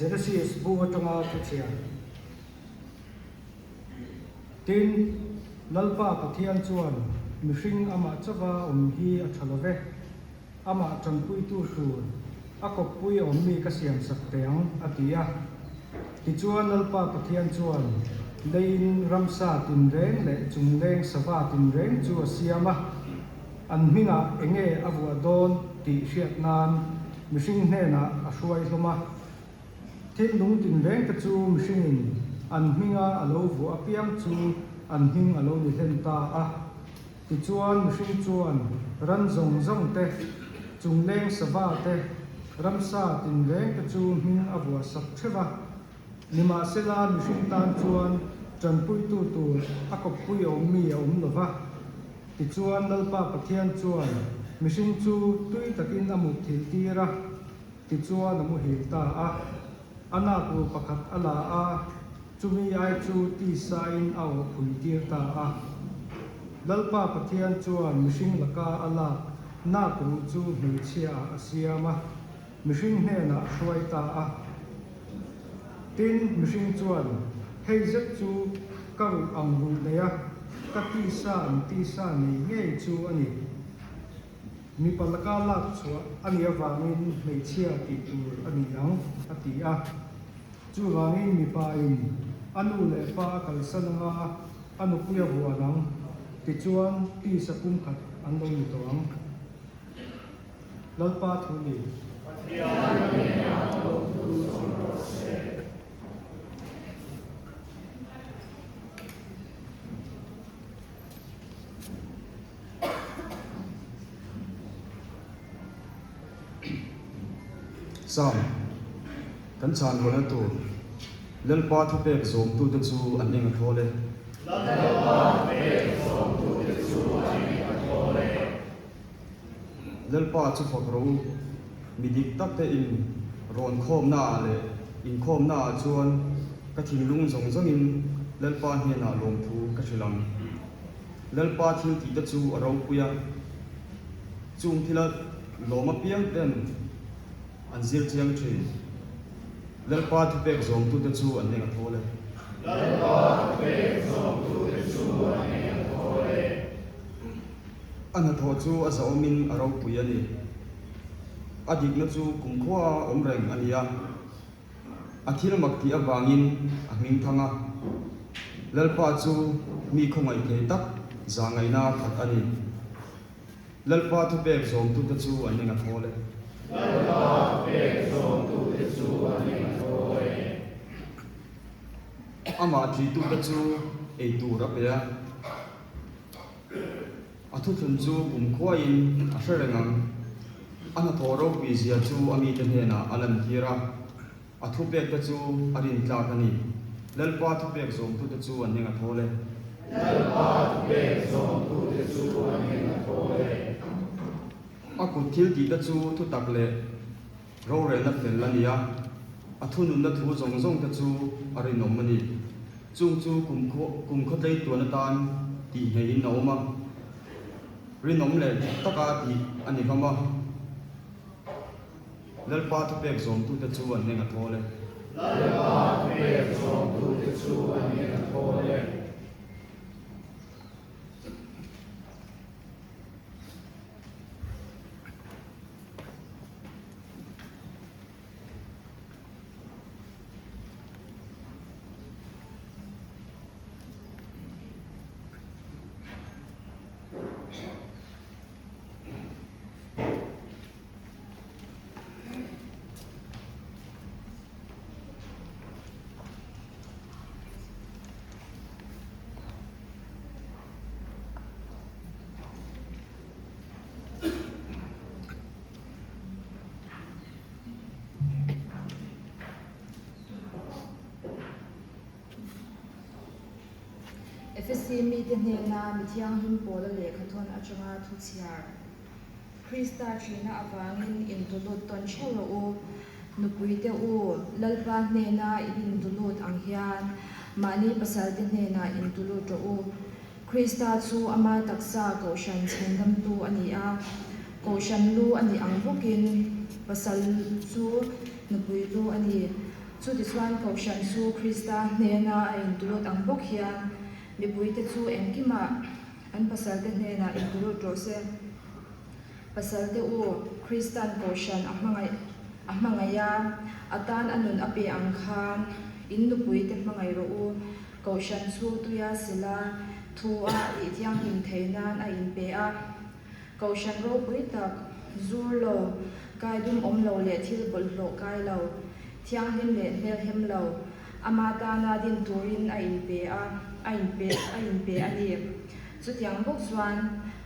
Genesis buwa tonga kutia tin lalpa pathian chuan mihring ama chawa hi athalove ama changpui tu su akopui ommi ka siam sakteang atia ti chuan lalpa pathian chuan lein ramsa tinreng le chungleng sawa tinreng chu asiama an minga enge avua don ti hriatnan mihring hnena a hruai hloma tin lung tin reng ka chu mihringin an minga alo vu apiang chu an hing alo ni hen ta a ti chuan mihring chuan ran zong zong te chungleng sawa te ramsa tin reng ka chu hing avua sak theva nima sela mihring tan chuan chanpui tu tu akopui ommi lova ti chuan lalpa pathian chuan mihring chu tui takin amu thil tira ti chuan amu hil ta a anaku pakhat ala a chumi ai chu ti sain aw phui tir ta a lalpa pathian chuan mihring laka ala na ku chu hmeichhia asiama mihring hena hruai ta a tin mihring chuan heizet chu karu angru leya ka ti sa ni nge chu ani mi palaka lak chu ani awangin hmeichhia ti tur ani ang atia chu wangin mi pa in anu le pa kalsananga anu puya buanang ti chuan ti sakum khat anlo ni toang lalpa thuli Sam kan chan wala tu lalpa thu pek zom tu te chu an eng thole lalpa chu phokro midik tak te in ron khom na le in khom na chuan ka thing lung zong zong in lalpa he na lom thu ka thilam lalpa thil ti te chu aro puya chung thila loma piang ten an zir chiang thin lalpa thu pek zom tu te chu an eng thole ana tho chu a zaomin aro puya ni adik na chu kumkhwa omreng ania athil makti awangin ahming thanga lalpa chu mi khongai ke tak zangai na khat ani lalpa thu pek zom tu te chu an eng thole ama thi tu ka chu ei tu ra pe a thu thun chu kum khwain a hrengang ana thoro pi zia chu ami te hena alan thira a thu pek ka chu arin tla kani lalpa thu pek zom tu te chu an ninga thole a ku thil ti ka chu thu tak le ro re na fel lania a thu nun na thu zong zong ka chu arin nom mani chung chu kum kho dei tu na tan ti he in no ma rin nom le taka ti ani kama lalpa thu pek zom tu te chu an ninga thole Fesimi te na mi thiang him pola le khathon achanga thuchiar Krista Trina awangin in tulut ton chelo u nupui te u lalpa na in tulut ang hian mani pasal te na in tulut ro u Krista chu ama taksa ko shan chendam tu ani a ko shan lu ani ang bukin pasal chu nupui lu ani chu ti chuan ko shan chu Krista na in tulut ang buk hian mi pui te chu engkima an pasal te na in tulut ro se pasal te u Christian portion ahmangaya atan anun api ang khan in nupui te mangai ro u kaushan chu tuya sila thu a i thiang him theinan a in pe a kaushan ro pui tak zur lo kai dum om lo le thil bol lo kai lo thiang him le hel hem lo amata na din turin a in pe ani chu tiang bok chuan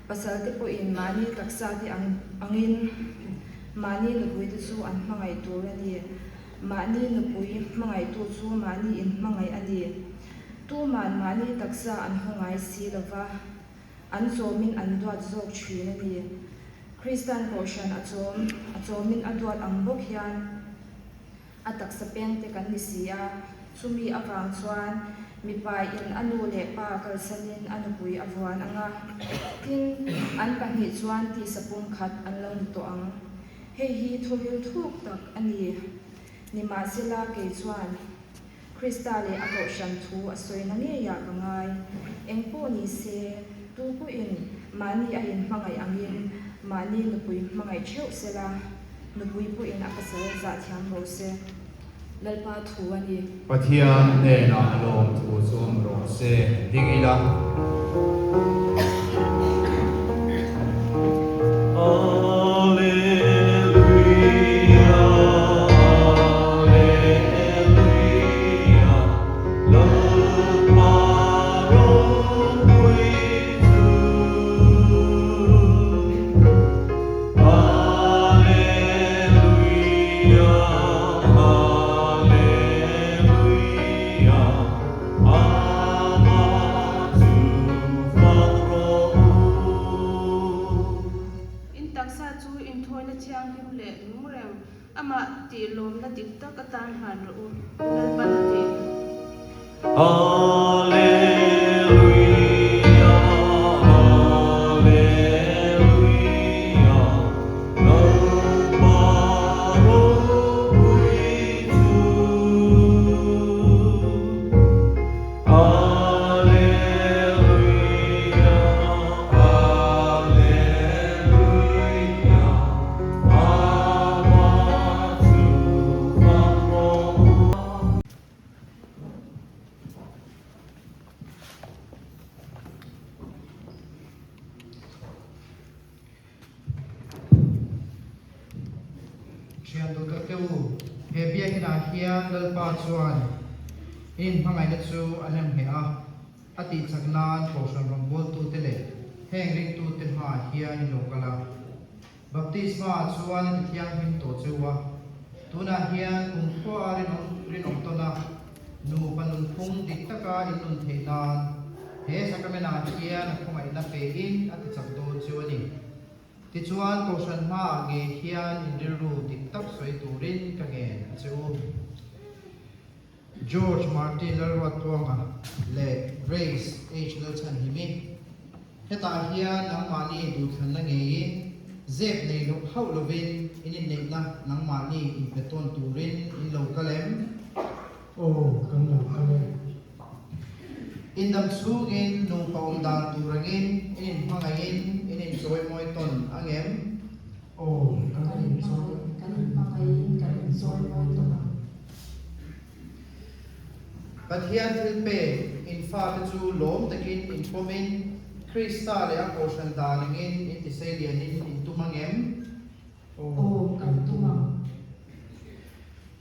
pasal te po in mani taksa ti angin mani nupui te chu an mangai tur ani mani nupui mangai tu chu mani in mangai ani tu mani taksa an hangai si lova an zomin an duat zok thin ani Christian portion azomin aduat ang bok hian atak sa peng te kan ni sia chumi awang chuan mi pai in anu le pa kalsanin anupui awan anga tin an pahnih chuan ti sapum khat an lo to ang hei hi thuril thuk tak ani ni ma sila ke chuan Krista le ako shan thu asoi na nge ya kangai engpo ni se tu pu in mani a in mangai angin mani nupui mangai cheu sela nupui pu in akasal za thiam ro se lalpa thu ani Pathian ne na alom thu zum ro se dingila ama ti lom na dik tak atan han ro lalpan ti lalpa chuan in hangai na chu anem he a ati chaknan portion rombol tu tele heng ring tu te ha hian in lokala baptisma chuan thiang him to chuwa tuna hian ung khwa rin om tona nu panun phung dik taka in nun theinan he sakamena hian khongai na pe in ati chakdo chuani ti chuan portion ma nge hian in ru dik tak soi turin ka nge chu George Martin Lalwatwanga le Grace H. Nelson himi heta hian nang mani du than na nge zep nei lo hau lovin in nei na nang mani in beton turin in lo kalem kan lo kalem in dam sugin no paum dan turangin in hangain in joy moi ton angem kan in so kan mangai kan soy mo to Pathian tilpe in fa chu lom takin in pomin Krista le a portion darlingin in tiselianin in tumangem kan tumang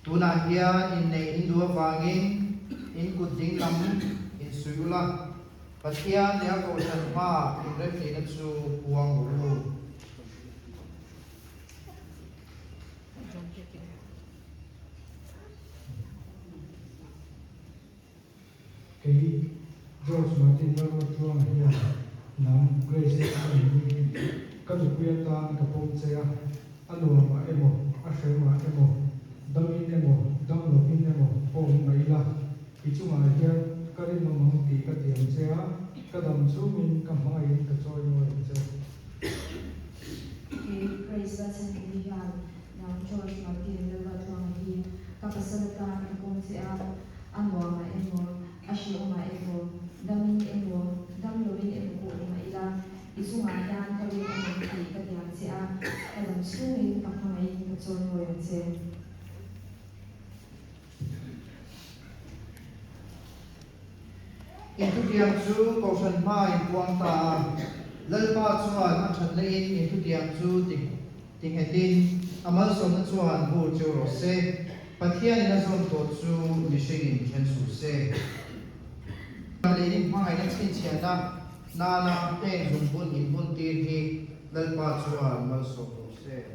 tuna hian in nei in duwa wangin in kuding lam in suyula Pathian le a portion ma in refle na chu puang ru George Martin Marwa Chuang hiya nang Grace kan puyata ka pom chea anu ma emo ashema emo damin emo damlopin emo pom maila ichunga hiya karin mamang ti ka tiam chea kadam chumin ka mai ka choi mo che Praise the Lord. Now George Martin Marwa Chuang hiya kapasarata ka pom chea anu ma emo ashema emo damin emo damlopin emo pom maila ichunga yan karin mamang ti ka tiam chea kadam chumin ka mai ka choi mo che Itu tiang chu kausan mai buang ta lalpa chuan a that lein itu tiang chu ting hetin amal som chuan bu chu ro se pathian in azon to chu mishing in chen su se lein mai na chin chiana na na ten zum bun in bun tir hi lalpa chuan mal som ro se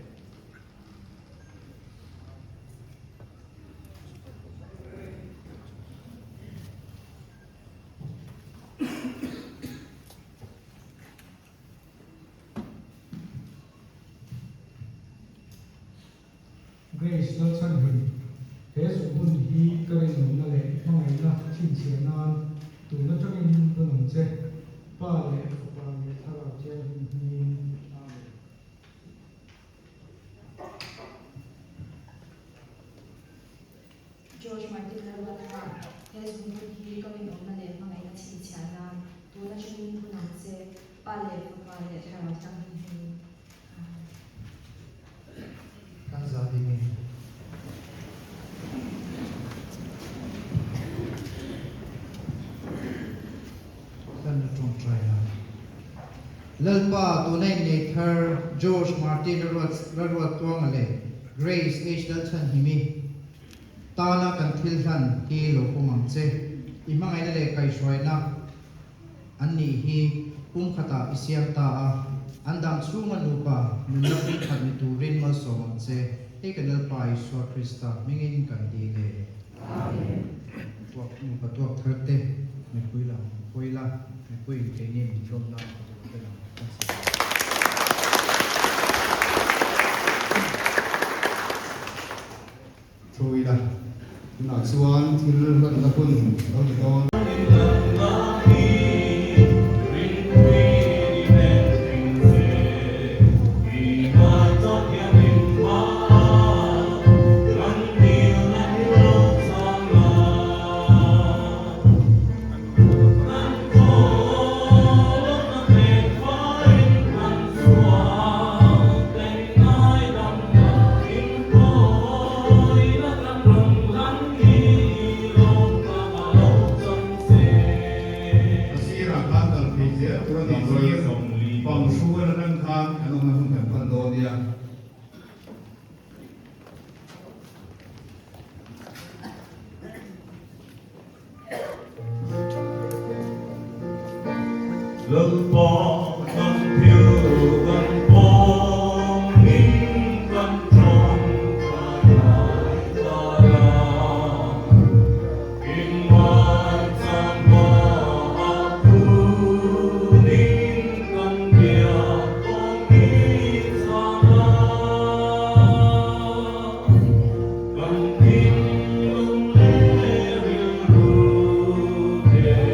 Grace lo chan hin he su bun hi karin nom na le mangai na thin che nan tu na changin bunang che pa le pa le thara che hi amen George Martin Marwa Chuang has been here coming on the left mangai na chin chana tu na chungin bunang che pa le thara changin hi kan za di mi kan tong try na lalpa tu nei nei thar George Martin Marwa Chuang ale Grace H Dalton himi tana kan thil han ki lo pomang che imangai na le kai shoi na anni hi kum khata isiam ta a andam chunga nupa nunapin khat mi turin mal somang che e kanal pai so Krista mingin kan di le amen tuak mu patuak tharte me puila me pui ke ni mi rom na Thôi là nãy xuân thì lần là quân đó thì con bằng số là nâng khang anh ông không cần phân đồ đi à lưng bó thân thiếu gần bóng in gần trong trái lại ta là kinh ngoại trong bó tu nín gần bia con đi xa gần kinh lung lê riêng ru kê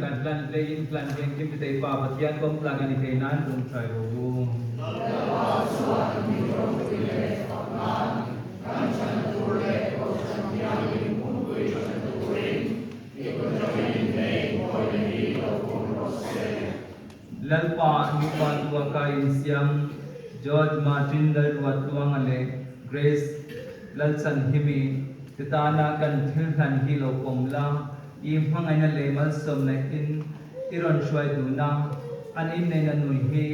kan plan play in plan game kim te pa pathian kom plan ani te nan tum trai ro lalpa nupa tua ka in siam George Martin dal wat tuang ale Grace lalsan himi titana kan thilhan hilo komla im hangai na le mal som na in iron shwai du na an in nei na nui hi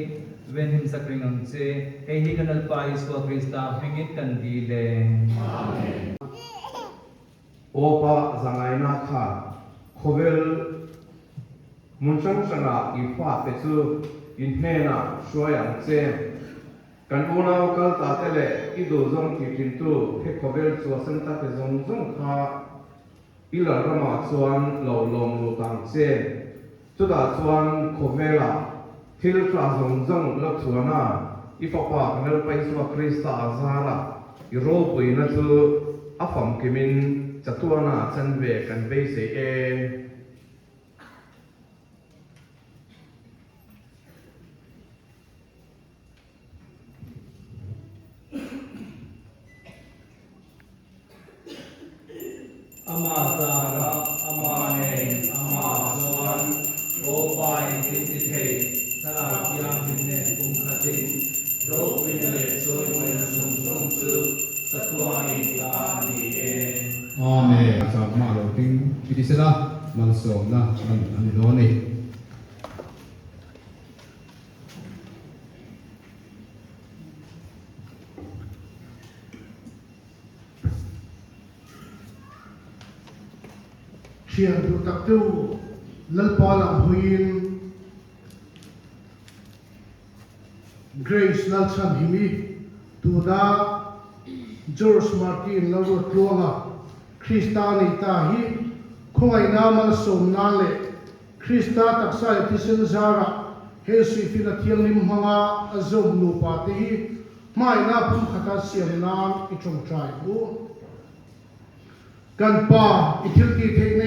wen him sakring ang che he hi kanal pa iswa Krista hingit kan di le amen opa zangai na kha khovel munchang sanga ifa te chu in he na shwayang che kan una kal ta tele ido zong ki tin tu he khovel chu san ta te zong zong kha ila rama chuan lo lom lu tang che chu da chuan khovela thil tra zong zong lo chuana ifa pa kanal pai swa Krista azara I ro pui na chu afam kimin chatuana chanve kan ve se e ama sara ama ne ama zuan ro pai tin ti the sala yang tin ne kum khatin ro pui le soi moi na sum sum chu satwa I ta ni e Amen. Sa ma lo ting piti sela mal som na an lo nei. Siang tu tak tu lalpa lam huin Grace lalsan himi tu da George Martin lalu tuanga Kristani ta hi khoi na mal som na le Krista taksa tisen zara he sui fina thiang lim hanga azom nu pa te hi mai na pum khata siam na I chong trai bu kan pa ithil ti thein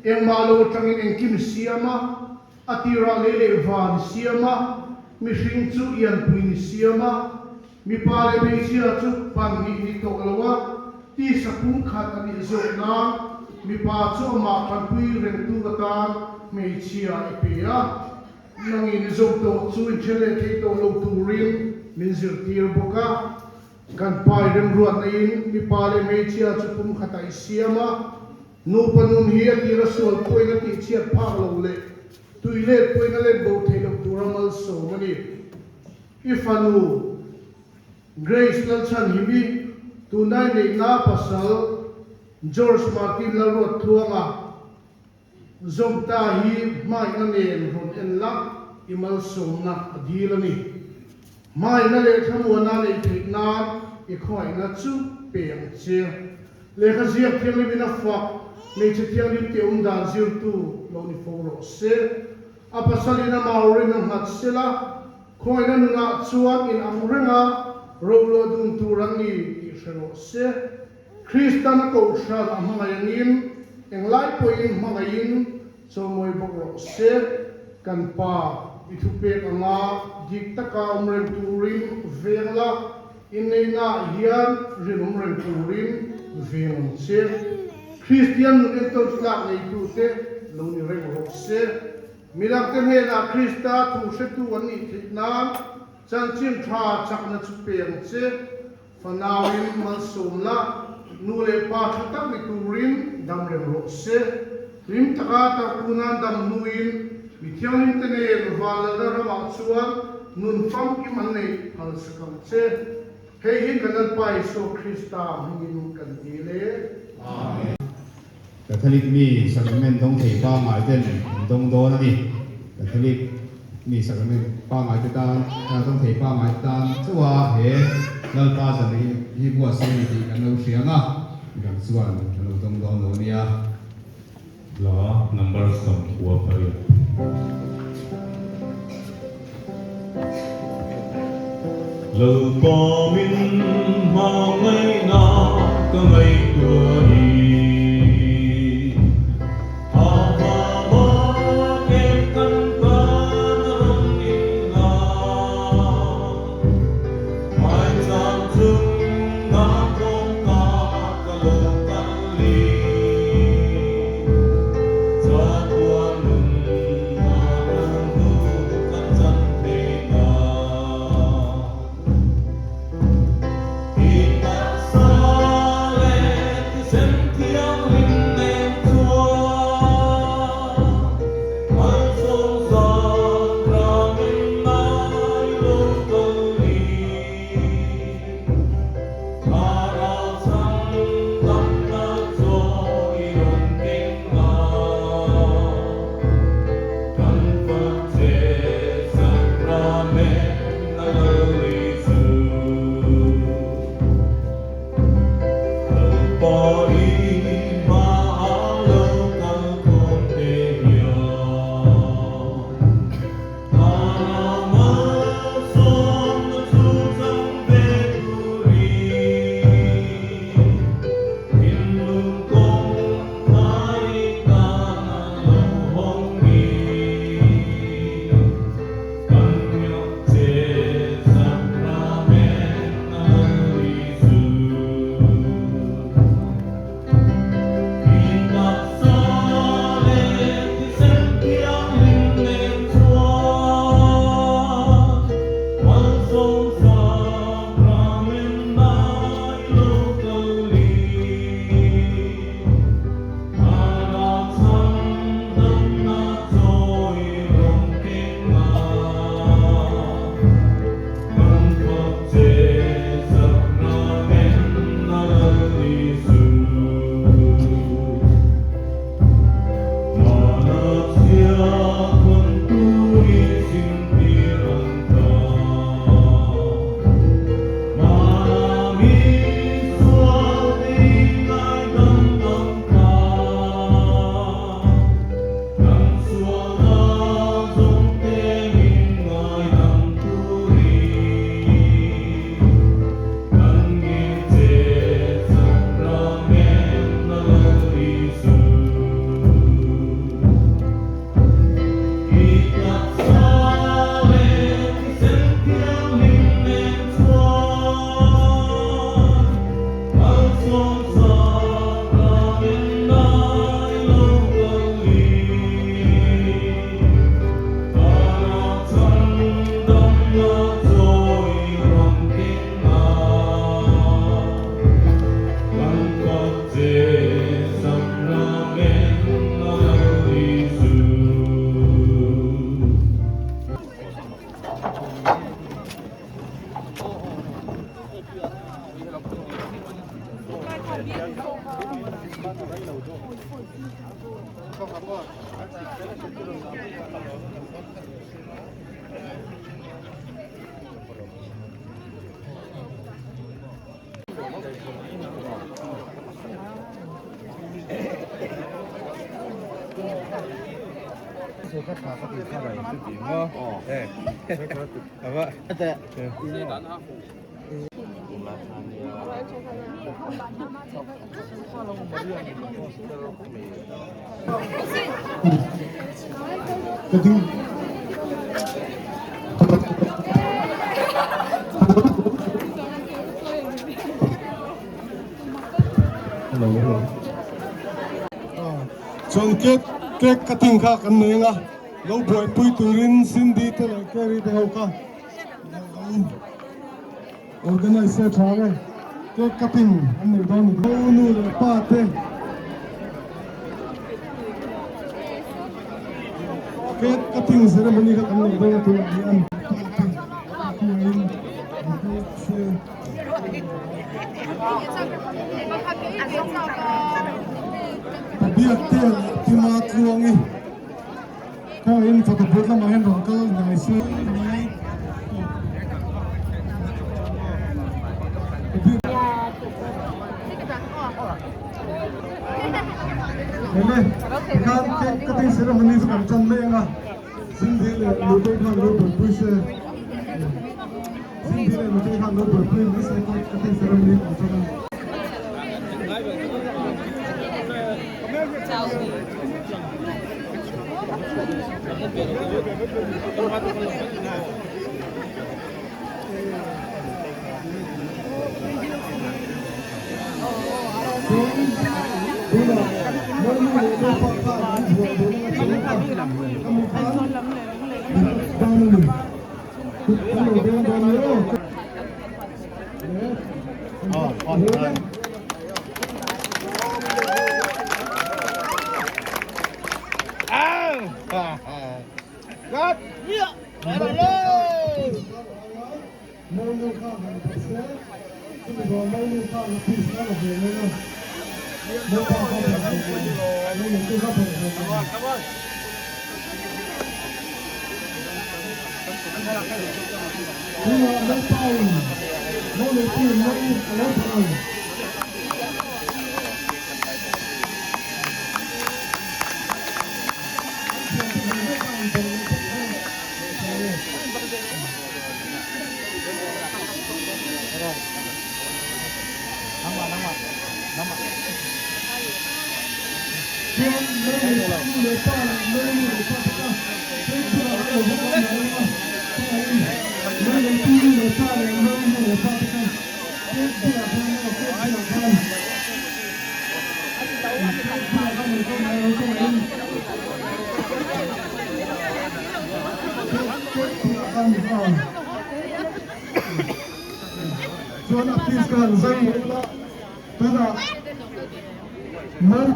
eng malo tangin eng kim siama atira lele van siama mi hring chu ian puin siama mi pale be sia chu pan ni to lawa ti sapung khat ani zo na mi pa chu ma pan pui reng tu gata me chia ipia nangi ni zo to chu chele te to lo tu rin min zir tir boka kan pai rem ruat nei mi pale me chia chu pum khata siama no panun hi atira sol poina ti chia pha lo le tuile poina le bo thelo turamal so mani ifanu Grace lalsan himi tunai nei na pasal George Martin lalot thuanga zomta hi mai na nen ron en la imal som na adilani mai na le thamona le thikna I khoi na chu peng che le kha ziak thiang li na fa me che thiang li te dan zir tu lo ni fo ro se apasalina maurin na mat sela khoi na na chuan in amrenga ro lo dun tu rangi I shero se Kristan ko shal amangayangin eng lai poin mangayin so moi bok ro se kan pa ithupe anga dik taka umren turin vela inei na hian rinum ren turin veon se Christian nun to slak nei tu te lo ni reng ro se milak te he na Krista tu se tu ani thina chan chin tha chak na chu peng se fanawin mal somla nule pa tak ni turin dam reng ro se rim taka ta kunan dam nuin mi thiang te ne wal da ra chuan nun fam ki man nei al sakam se Hei hi kanal pai so Krista hingin kan dile Amen. Catholic mi sacrament dong thei pa mai ten dong do na ni Catholic mi sacrament pa mai ta dong thei pa mai ta chuwa he lal pa sa ni hi bua se ni kan lo sianga kan chuan lo dong do no nia La number some tua pari Lâu bò min ma ngay na cơ ngay tua hi ha ha ma Chongket kek kating kha kan nenga lo boy pui turin sindi te la keri de hoka organizer thave kek kating an ne don go nu le pa te kek kating ceremony ka kan ne do tu an biak te tima tuangi ko in photo booth la mahen rong ka ngai se nai Hele kan ke kating ceremony kan chan le nga sindi le lu te khan lu bu se sindi le lu te khan lu bu ni se ko kating ceremony kan chan John Afghanistan zai tuna mun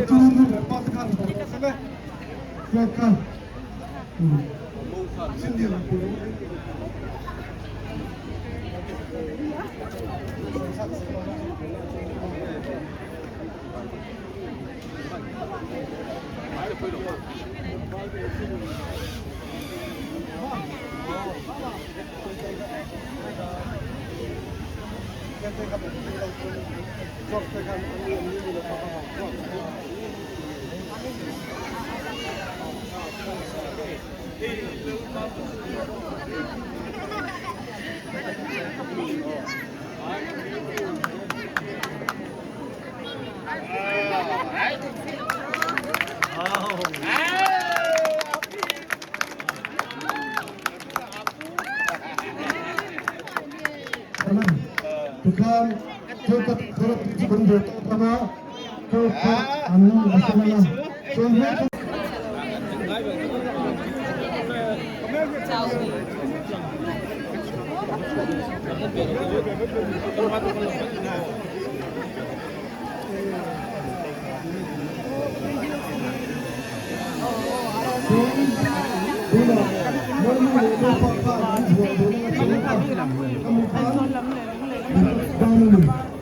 tunu da patkan da kan sindi la Bukan kita terus benda pertama kita anu masalah. Contoh Kamu